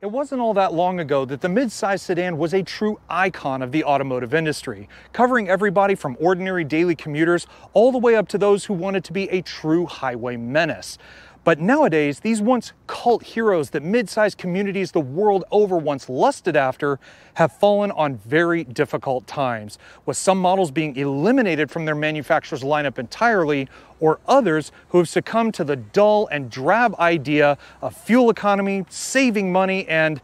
It wasn't all that long ago that the midsize sedan was a true icon of the automotive industry, covering everybody from ordinary daily commuters all the way up to those who wanted to be a true highway menace. But nowadays, these once cult heroes that midsize communities the world over once lusted after have fallen on very difficult times, with some models being eliminated from their manufacturer's lineup entirely, or others who have succumbed to the dull and drab idea of fuel economy, saving money, and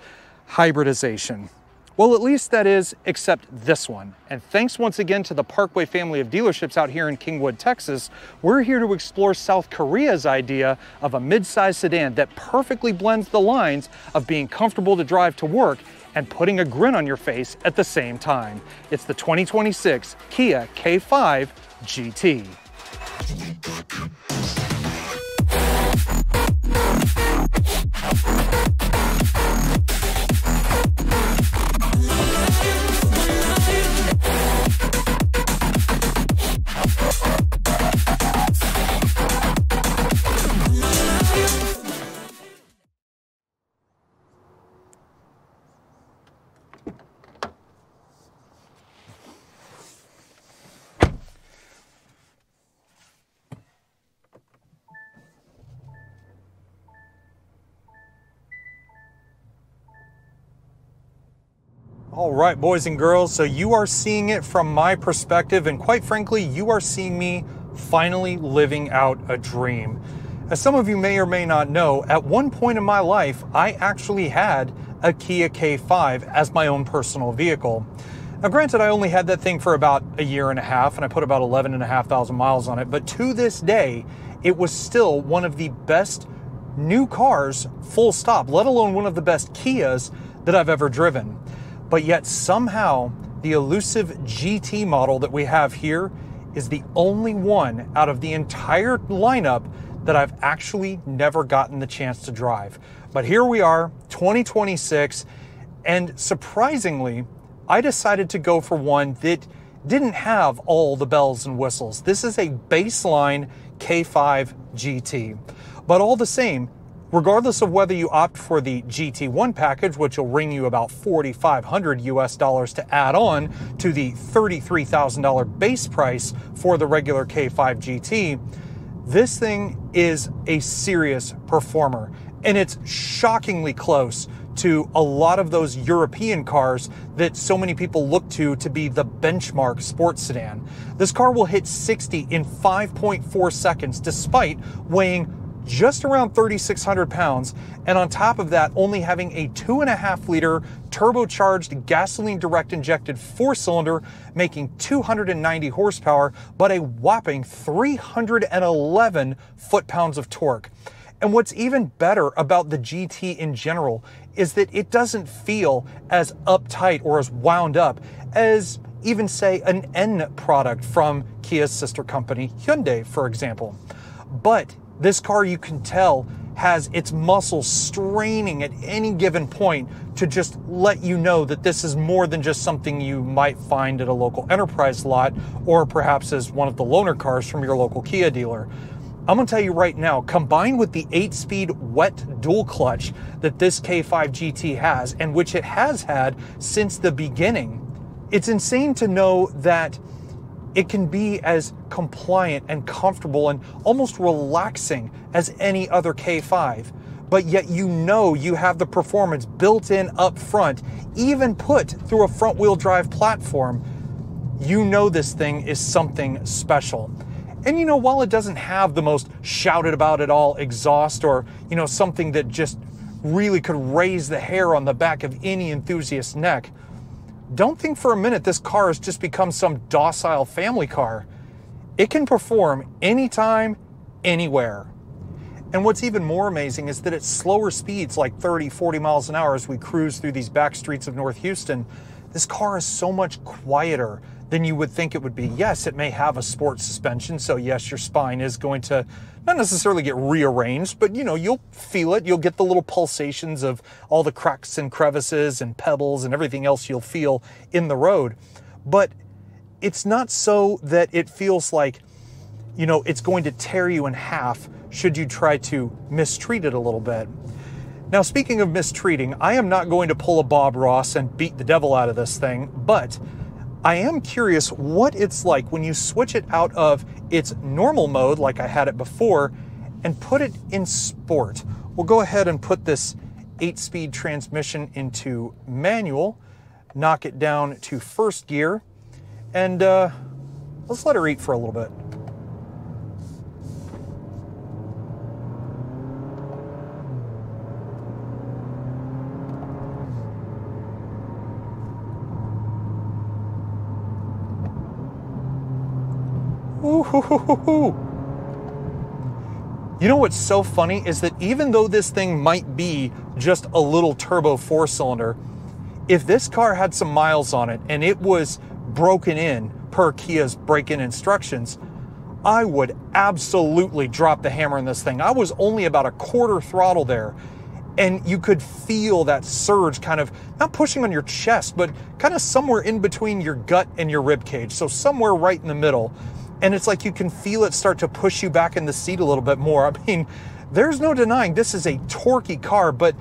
hybridization. Well, at least that is, except this one. And thanks once again to the Parkway family of dealerships out here in Kingwood, Texas, we're here to explore South Korea's idea of a mid-size sedan that perfectly blends the lines of being comfortable to drive to work and putting a grin on your face at the same time. It's the 2026 Kia K5 GT. All right, boys and girls, so you are seeing it from my perspective, and quite frankly, you are seeing me finally living out a dream. As some of you may or may not know, at one point in my life, I actually had a Kia K5 as my own personal vehicle. Now granted, I only had that thing for about a year and a half, and I put about 11,500 miles on it, but to this day, it was still one of the best new cars, full stop, let alone one of the best Kias that I've ever driven. But yet somehow the elusive GT model that we have here is the only one out of the entire lineup that I've actually never gotten the chance to drive. But here we are, 2026, and surprisingly, I decided to go for one that didn't have all the bells and whistles. This is a baseline K5 GT. But all the same, regardless of whether you opt for the GT1 package, which will ring you about $4,500 US to add on to the $33,000 base price for the regular K5 GT, this thing is a serious performer. And it's shockingly close to a lot of those European cars that so many people look to be the benchmark sports sedan. This car will hit 60 in 5.4 seconds, despite weighing just around 3,600 pounds, and on top of that, only having a 2.5-liter turbocharged gasoline direct injected 4-cylinder, making 290 horsepower, but a whopping 311 foot-pounds of torque. And what's even better about the GT in general is that it doesn't feel as uptight or as wound up as even, say, an N product from Kia's sister company, Hyundai, for example. But this car, you can tell, has its muscles straining at any given point to just let you know that this is more than just something you might find at a local Enterprise lot, or perhaps as one of the loaner cars from your local Kia dealer. I'm gonna tell you right now, combined with the 8-speed wet dual clutch that this K5 GT has, and which it has had since the beginning, it's insane to know that it can be as compliant and comfortable and almost relaxing as any other K5, but yet you know you have the performance built in up front, even put through a front-wheel drive platform. You know this thing is something special. And you know, while it doesn't have the most shouted about it all exhaust, or you know, something that just really could raise the hair on the back of any enthusiast's neck, don't think for a minute this car has just become some docile family car. It can perform anytime, anywhere. And what's even more amazing is that at slower speeds, like 30, 40 miles an hour as we cruise through these back streets of North Houston, this car is so much quieter than you would think it would be. Yes, it may have a sport suspension, so yes, your spine is going to not necessarily get rearranged, but you know, you'll feel it. You'll get the little pulsations of all the cracks and crevices and pebbles and everything else you'll feel in the road. But it's not so that it feels like, you know, it's going to tear you in half should you try to mistreat it a little bit. Now, speaking of mistreating, I am not going to pull a Bob Ross and beat the devil out of this thing, but I am curious what it's like when you switch it out of its normal mode, like I had it before, and put it in sport. We'll go ahead and put this 8-speed transmission into manual, knock it down to first gear, and let's let her eat for a little bit. Ooh. You know what's so funny is that even though this thing might be just a little turbo 4-cylinder, if this car had some miles on it and it was broken in per Kia's break-in instructions, I would absolutely drop the hammer in this thing. I was only about a quarter throttle there, and you could feel that surge kind of not pushing on your chest, but kind of somewhere in between your gut and your rib cage. So somewhere right in the middle. And it's like you can feel it start to push you back in the seat a little bit more. I mean, there's no denying this is a torquey car, but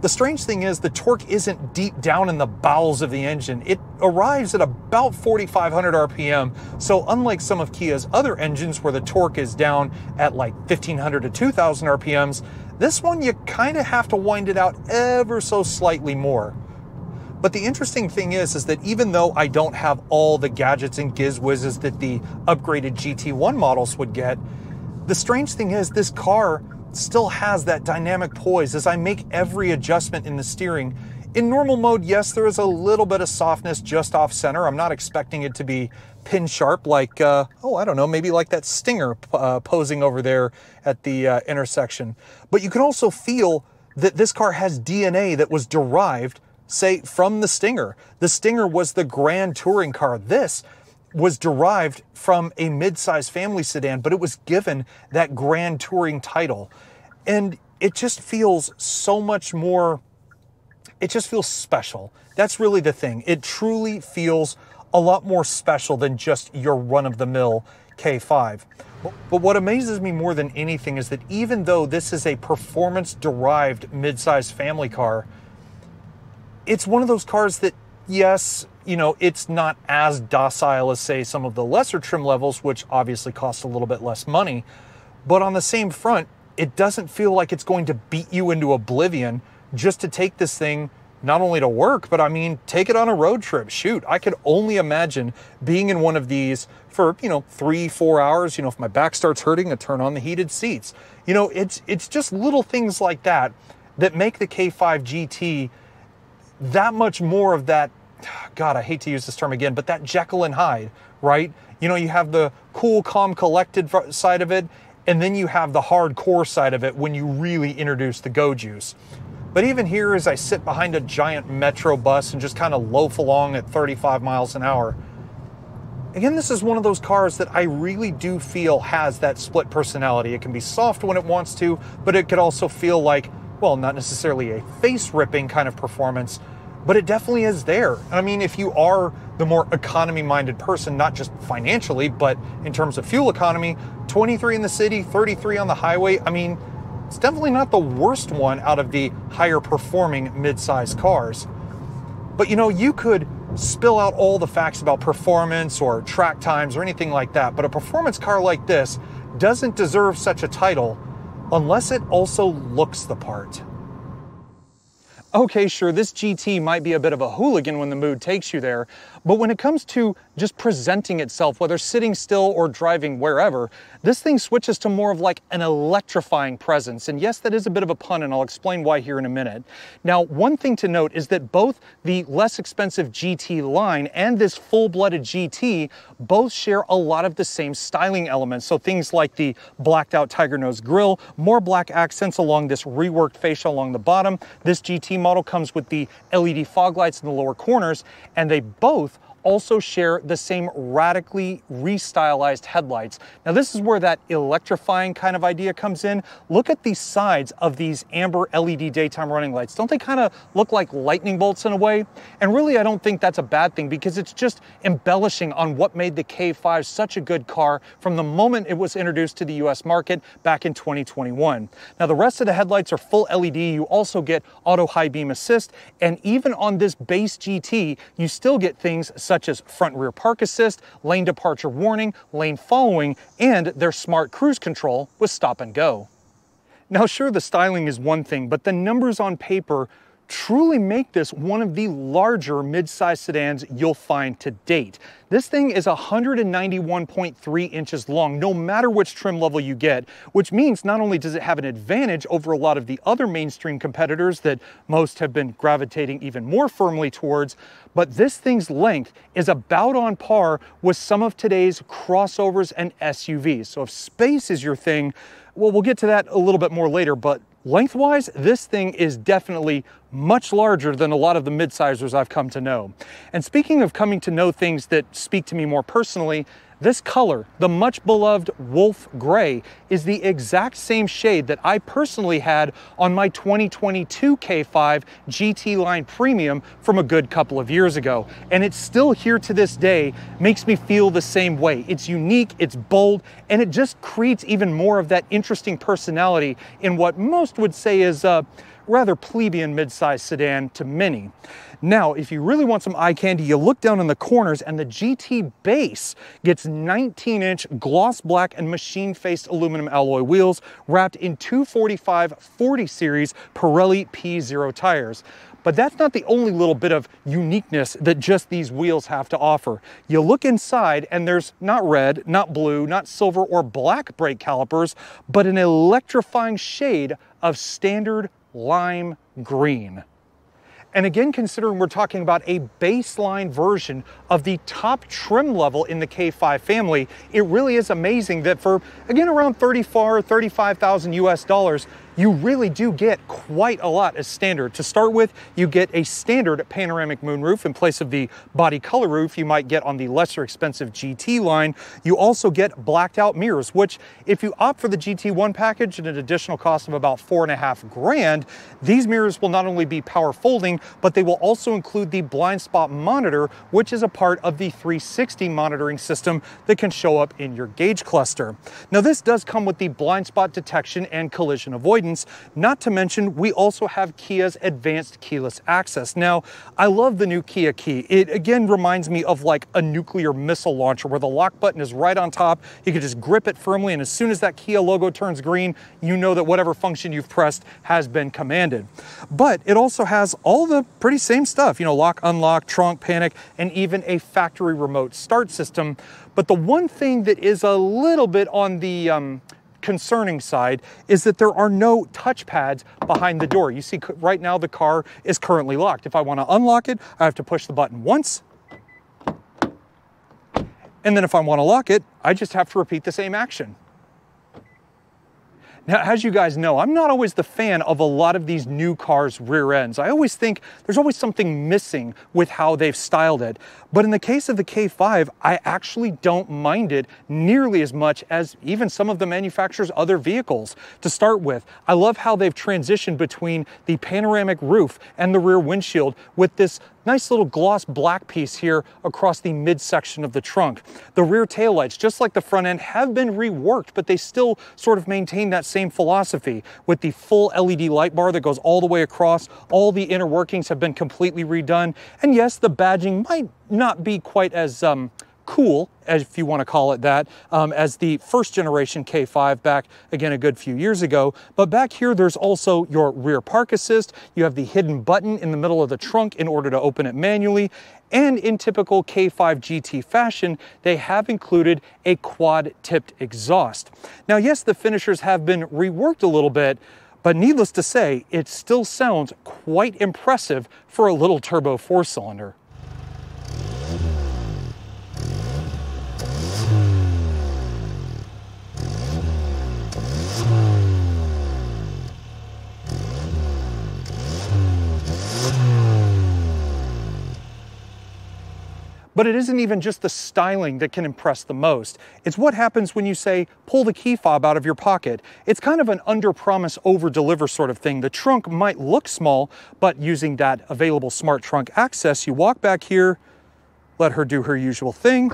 the strange thing is the torque isn't deep down in the bowels of the engine. It arrives at about 4,500 RPM. So unlike some of Kia's other engines where the torque is down at like 1,500 to 2,000 RPMs, this one you kind of have to wind it out ever so slightly more. But the interesting thing is that even though I don't have all the gadgets and giz-whizzes that the upgraded GT1 models would get, the strange thing is this car still has that dynamic poise as I make every adjustment in the steering. In normal mode, yes, there is a little bit of softness just off center. I'm not expecting it to be pin sharp like, I don't know, maybe like that Stinger posing over there at the intersection. But you can also feel that this car has DNA that was derived, say, from the Stinger. The Stinger was the grand touring car. This was derived from a midsize family sedan, but it was given that grand touring title. And it just feels so much more, it just feels special. That's really the thing. It truly feels a lot more special than just your run-of-the-mill K5. But what amazes me more than anything is that even though this is a performance-derived midsize family car, it's one of those cars that, yes, you know, it's not as docile as, say, some of the lesser trim levels, which obviously cost a little bit less money. But on the same front, it doesn't feel like it's going to beat you into oblivion just to take this thing not only to work, but I mean, take it on a road trip. Shoot, I could only imagine being in one of these for, 3-4 hours. If my back starts hurting, I turn on the heated seats. It's just little things like that that make the K5 GT that much more of that, God, I hate to use this term again, but that Jekyll and Hyde, right? You have the cool, calm, collected side of it, and then you have the hardcore side of it when you really introduce the go juice. But even here, as I sit behind a giant metro bus and just kind of loaf along at 35 miles an hour, again, this is one of those cars that I really do feel has that split personality. It can be soft when it wants to, but it could also feel like, well, not necessarily a face-ripping kind of performance, but it definitely is there. I mean, if you are the more economy-minded person, not just financially, but in terms of fuel economy, 23 in the city, 33 on the highway, I mean, it's definitely not the worst one out of the higher-performing mid-size cars. But, you could spill out all the facts about performance or track times or anything like that, but a performance car like this doesn't deserve such a title unless it also looks the part. Okay, sure, this GT might be a bit of a hooligan when the mood takes you there, but when it comes to just presenting itself, whether sitting still or driving wherever, this thing switches to more of like an electrifying presence. And yes, that is a bit of a pun, and I'll explain why here in a minute. Now, one thing to note is that both the less expensive GT line and this full-blooded GT both share a lot of the same styling elements. So things like the blacked out tiger nose grille, more black accents along this reworked fascia along the bottom. This GT model comes with the LED fog lights in the lower corners, and they both also share the same radically restylized headlights. Now this is where that electrifying kind of idea comes in. Look at the sides of these amber LED daytime running lights. Don't they kind of look like lightning bolts in a way? And really, I don't think that's a bad thing, because it's just embellishing on what made the K5 such a good car from the moment it was introduced to the US market back in 2021. Now the rest of the headlights are full LED. You also get auto high beam assist, and even on this base GT, you still get things such as front rear park assist, lane departure warning, lane following, and their smart cruise control with stop and go. Now sure, the styling is one thing, but the numbers on paper truly make this one of the larger mid-size sedans you'll find to date. This thing is 191.3 inches long, no matter which trim level you get, which means not only does it have an advantage over a lot of the other mainstream competitors that most have been gravitating even more firmly towards, but this thing's length is about on par with some of today's crossovers and SUVs. So if space is your thing, well, we'll get to that a little bit more later, but lengthwise, this thing is definitely much larger than a lot of the mid-sizers I've come to know. And speaking of coming to know things that speak to me more personally, this color, the much beloved Wolf Gray, is the exact same shade that I personally had on my 2022 K5 GT Line Premium from a good couple of years ago. And it's still here to this day, makes me feel the same way. It's unique, it's bold, and it just creates even more of that interesting personality in what most would say is a rather plebeian mid-size sedan to many. Now, if you really want some eye candy, you look down in the corners and the GT base gets 19-inch gloss black and machine-faced aluminum alloy wheels wrapped in 245/40 series Pirelli P0 tires. But that's not the only little bit of uniqueness that just these wheels have to offer. You look inside and there's not red, not blue, not silver or black brake calipers, but an electrifying shade of standard lime green. And again, considering we're talking about a baseline version of the top trim level in the K5 family, it really is amazing that for, again, around $35,000 US dollars, you really do get quite a lot as standard. To start with, you get a standard panoramic moonroof in place of the body color roof you might get on the lesser expensive GT line. You also get blacked out mirrors, which if you opt for the GT1 package at an additional cost of about $4.5 grand, these mirrors will not only be power folding, but they will also include the blind spot monitor, which is a part of the 360 monitoring system that can show up in your gauge cluster. Now this does come with the blind spot detection and collision avoidance. Not to mention, we also have Kia's advanced keyless access. Now, I love the new Kia key. It again reminds me of like a nuclear missile launcher where the lock button is right on top. You can just grip it firmly, and as soon as that Kia logo turns green, you know that whatever function you've pressed has been commanded. But it also has all the pretty same stuff, you know, lock, unlock, trunk, panic, and even a factory remote start system. But the one thing that is a little bit on the concerning side is that there are no touch pads behind the door. You see right now the car is currently locked. If I want to unlock it, I have to push the button once. And then if I want to lock it, I just have to repeat the same action. Now, as you guys know, I'm not always the fan of a lot of these new cars' rear ends. I always think there's always something missing with how they've styled it. But in the case of the K5, I actually don't mind it nearly as much as even some of the manufacturer's other vehicles. To start with, I love how they've transitioned between the panoramic roof and the rear windshield with this nice little gloss black piece here across the midsection of the trunk. The rear taillights, just like the front end, have been reworked, but they still sort of maintain that same philosophy with the full LED light bar that goes all the way across. All the inner workings have been completely redone. And yes, the badging might not be quite as cool, as if you want to call it that, as the first generation K5 back, again, a good few years ago. But back here, there's also your rear park assist. You have the hidden button in the middle of the trunk in order to open it manually. And in typical K5 GT fashion, they have included a quad-tipped exhaust. Now, yes, the finishers have been reworked a little bit, but needless to say, it still sounds quite impressive for a little turbo four-cylinder. But it isn't even just the styling that can impress the most. It's what happens when you say, pull the key fob out of your pocket. It's kind of an under-promise, over-deliver sort of thing. The trunk might look small, but using that available smart trunk access, you walk back here, let her do her usual thing,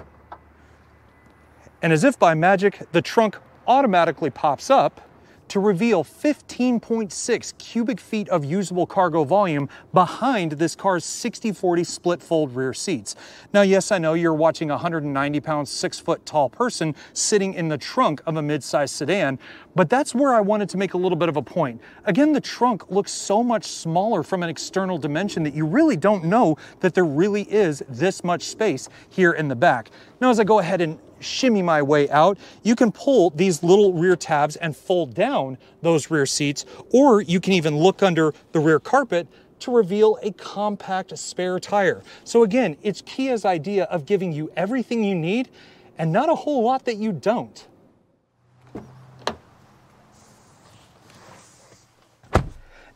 and as if by magic, the trunk automatically pops up to reveal 15.6 cubic feet of usable cargo volume behind this car's 60/40 split fold rear seats. Now, yes, I know you're watching a 190-pound, 6-foot tall person sitting in the trunk of a midsize sedan, but that's where I wanted to make a little bit of a point. Again, the trunk looks so much smaller from an external dimension that you really don't know that there really is this much space here in the back. Now, as I go ahead and shimmy my way out, you can pull these little rear tabs and fold down those rear seats, or you can even look under the rear carpet to reveal a compact spare tire. So again, it's Kia's idea of giving you everything you need and not a whole lot that you don't.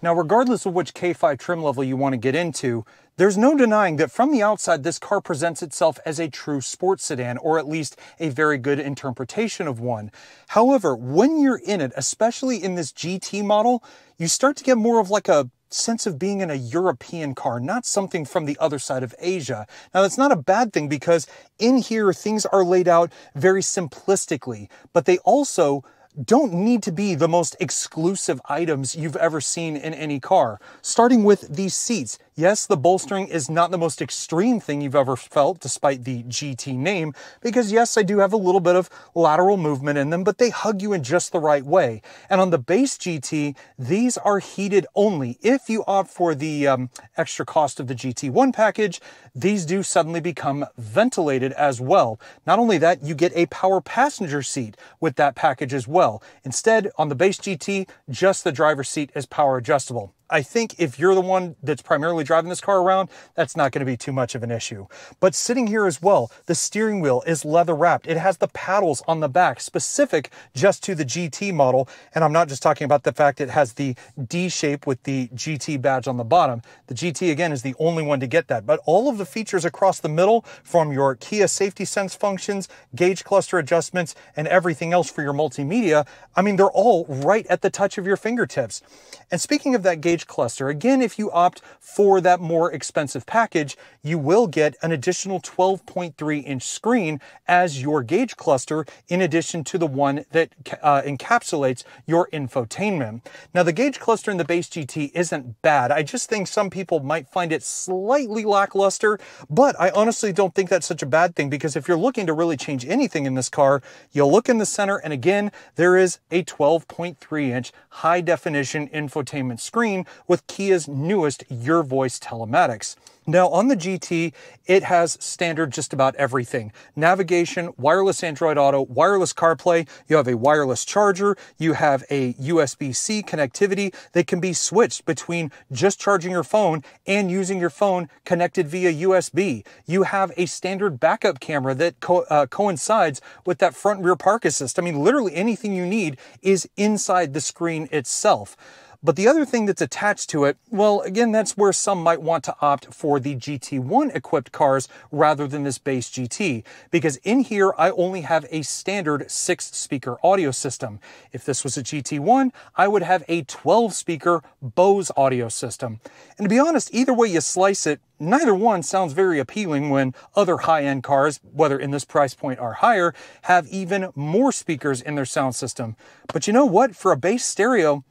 Now, regardless of which K5 trim level you want to get into, there's no denying that from the outside, this car presents itself as a true sports sedan, or at least a very good interpretation of one. However, when you're in it, especially in this GT model, you start to get more of like a sense of being in a European car, not something from the other side of Asia. Now, that's not a bad thing because in here, things are laid out very simplistically, but they also don't need to be the most exclusive items you've ever seen in any car. Starting with these seats. Yes, the bolstering is not the most extreme thing you've ever felt, despite the GT name, because yes, I do have a little bit of lateral movement in them, but they hug you in just the right way. And on the base GT, these are heated only. If you opt for the extra cost of the GT1 package, these do suddenly become ventilated as well. Not only that, you get a power passenger seat with that package as well. Instead, on the base GT, just the driver's seat is power adjustable. I think if you're the one that's primarily driving this car around, that's not going to be too much of an issue. But sitting here as well, the steering wheel is leather wrapped. It has the paddles on the back specific just to the GT model. And I'm not just talking about the fact it has the D shape with the GT badge on the bottom. The GT, again, is the only one to get that. But all of the features across the middle, from your Kia safety sense functions, gauge cluster adjustments, and everything else for your multimedia, I mean, they're all right at the touch of your fingertips. And speaking of that gauge cluster, again, if you opt for that more expensive package, you will get an additional 12.3-inch screen as your gauge cluster, in addition to the one that encapsulates your infotainment. Now, the gauge cluster in the base GT isn't bad. I just think some people might find it slightly lackluster, but I honestly don't think that's such a bad thing, because if you're looking to really change anything in this car, you'll look in the center, and again, there is a 12.3-inch high-definition infotainment screen with Kia's newest Your Voice telematics. Now, on the GT, it has standard just about everything. Navigation, wireless Android Auto, wireless CarPlay, you have a wireless charger, you have a USB-C connectivity that can be switched between just charging your phone and using your phone connected via USB. You have a standard backup camera that coincides with that front rear park assist. I mean, literally anything you need is inside the screen itself. But the other thing that's attached to it, well, again, that's where some might want to opt for the GT1 equipped cars rather than this base GT, because in here, I only have a standard 6-speaker audio system. If this was a GT1, I would have a 12-speaker Bose audio system. And to be honest, either way you slice it, neither one sounds very appealing when other high-end cars, whether in this price point or higher, have even more speakers in their sound system. But you know what? For a base stereo,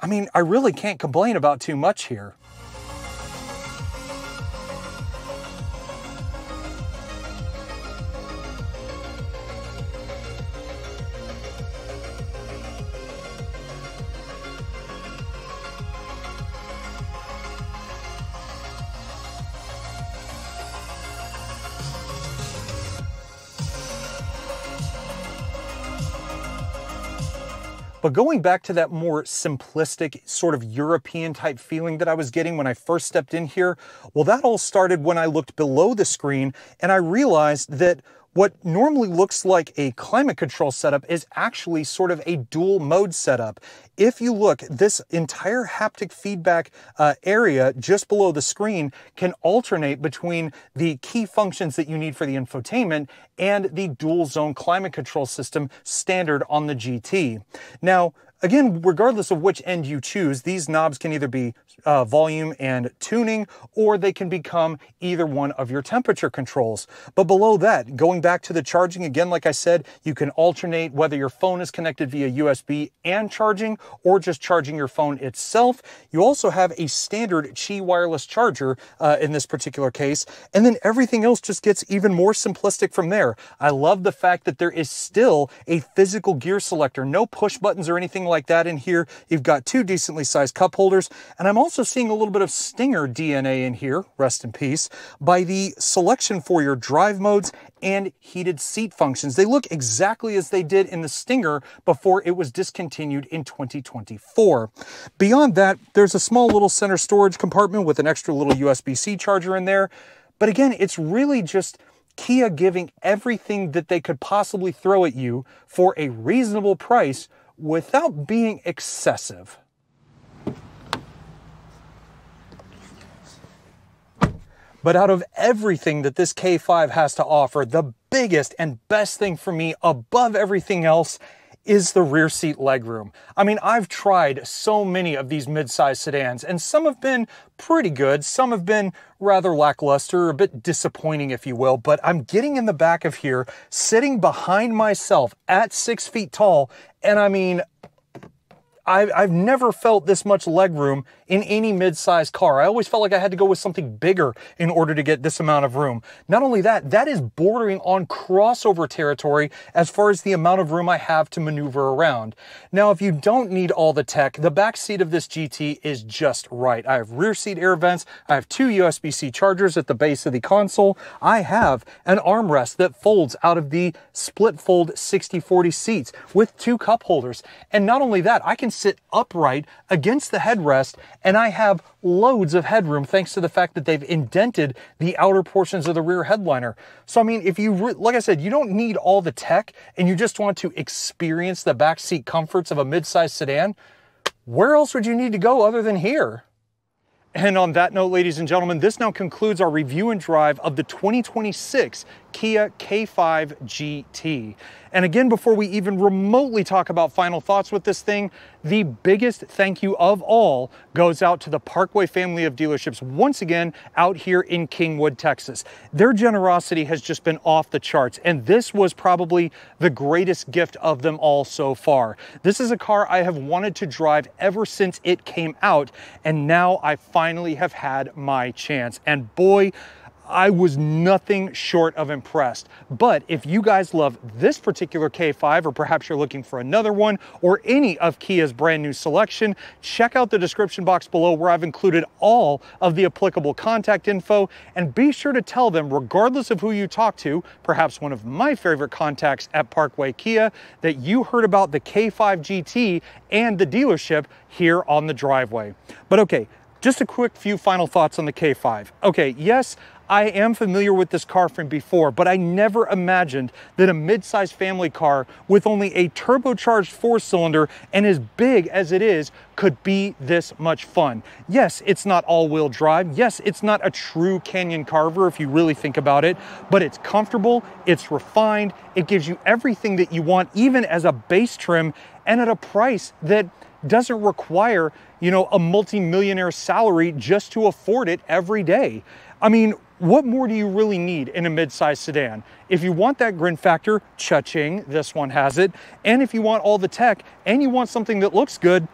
I mean, I really can't complain about too much here. But going back to that more simplistic, sort of European type feeling that I was getting when I first stepped in here, well, that all started when I looked below the screen and I realized that what normally looks like a climate control setup is actually sort of a dual mode setup. If you look, this entire haptic feedback area just below the screen can alternate between the key functions that you need for the infotainment and the dual zone climate control system standard on the GT. Now, again, regardless of which end you choose, these knobs can either be volume and tuning, or they can become either one of your temperature controls. But below that, going back to the charging, again, like I said, you can alternate whether your phone is connected via USB and charging, or just charging your phone itself. You also have a standard Qi wireless charger in this particular case, and then everything else just gets even more simplistic from there. I love the fact that there is still a physical gear selector, no push buttons or anything like that in here. You've got two decently sized cup holders, and I'm also seeing a little bit of Stinger DNA in here, rest in peace, by the selection for your drive modes and heated seat functions. They look exactly as they did in the Stinger before it was discontinued in 2024. Beyond that, there's a small little center storage compartment with an extra little USB-C charger in there. But again, it's really just Kia giving everything that they could possibly throw at you for a reasonable price without being excessive. But out of everything that this K5 has to offer, the biggest and best thing for me above everything else is the rear seat legroom. I mean, I've tried so many of these mid-size sedans, and some have been pretty good, some have been rather lackluster, a bit disappointing, if you will, but I'm getting in the back of here, sitting behind myself at 6 feet tall, and I mean, I've never felt this much legroom in any mid-sized car. I always felt like I had to go with something bigger in order to get this amount of room. Not only that, that is bordering on crossover territory as far as the amount of room I have to maneuver around. Now, if you don't need all the tech, the back seat of this GT is just right. I have rear seat air vents. I have two USB-C chargers at the base of the console. I have an armrest that folds out of the split fold 60/40 seats with two cup holders. And not only that, I can sit upright against the headrest, and I have loads of headroom thanks to the fact that they've indented the outer portions of the rear headliner. So I mean, if you, like I said, you don't need all the tech and you just want to experience the backseat comforts of a mid-size sedan, where else would you need to go other than here? And on that note, ladies and gentlemen, this now concludes our review and drive of the 2026 Kia K5 GT. And again, before we even remotely talk about final thoughts with this thing, the biggest thank you of all goes out to the Parkway family of dealerships once again out here in Kingwood, Texas. Their generosity has just been off the charts, and this was probably the greatest gift of them all so far. This is a car I have wanted to drive ever since it came out, and now I finally have had my chance. And boy, I was nothing short of impressed. But if you guys love this particular K5, or perhaps you're looking for another one, or any of Kia's brand new selection, check out the description box below where I've included all of the applicable contact info, and be sure to tell them, regardless of who you talk to, perhaps one of my favorite contacts at Parkway Kia, that you heard about the K5 GT and the dealership here on the driveway. But okay, just a quick few final thoughts on the K5. Okay, yes, I am familiar with this car from before, but I never imagined that a mid-sized family car with only a turbocharged 4-cylinder and as big as it is could be this much fun. Yes, it's not all-wheel drive. Yes, it's not a true Canyon Carver if you really think about it, but it's comfortable, it's refined, it gives you everything that you want, even as a base trim, and at a price that doesn't require, you know, a multi-millionaire salary just to afford it every day. I mean, what more do you really need in a mid-size sedan? If you want that grin factor, cha-ching, this one has it. And if you want all the tech and you want something that looks good,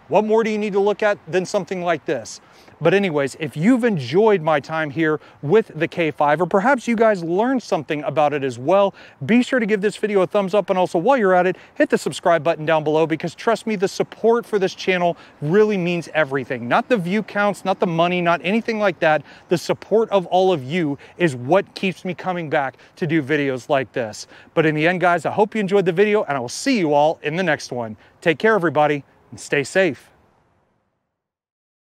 what more do you need to look at than something like this? But anyways, if you've enjoyed my time here with the K5, or perhaps you guys learned something about it as well, be sure to give this video a thumbs up, and also while you're at it, hit the subscribe button down below, because trust me, the support for this channel really means everything. Not the view counts, not the money, not anything like that. The support of all of you is what keeps me coming back to do videos like this. But in the end, guys, I hope you enjoyed the video, and I will see you all in the next one. Take care, everybody, and stay safe.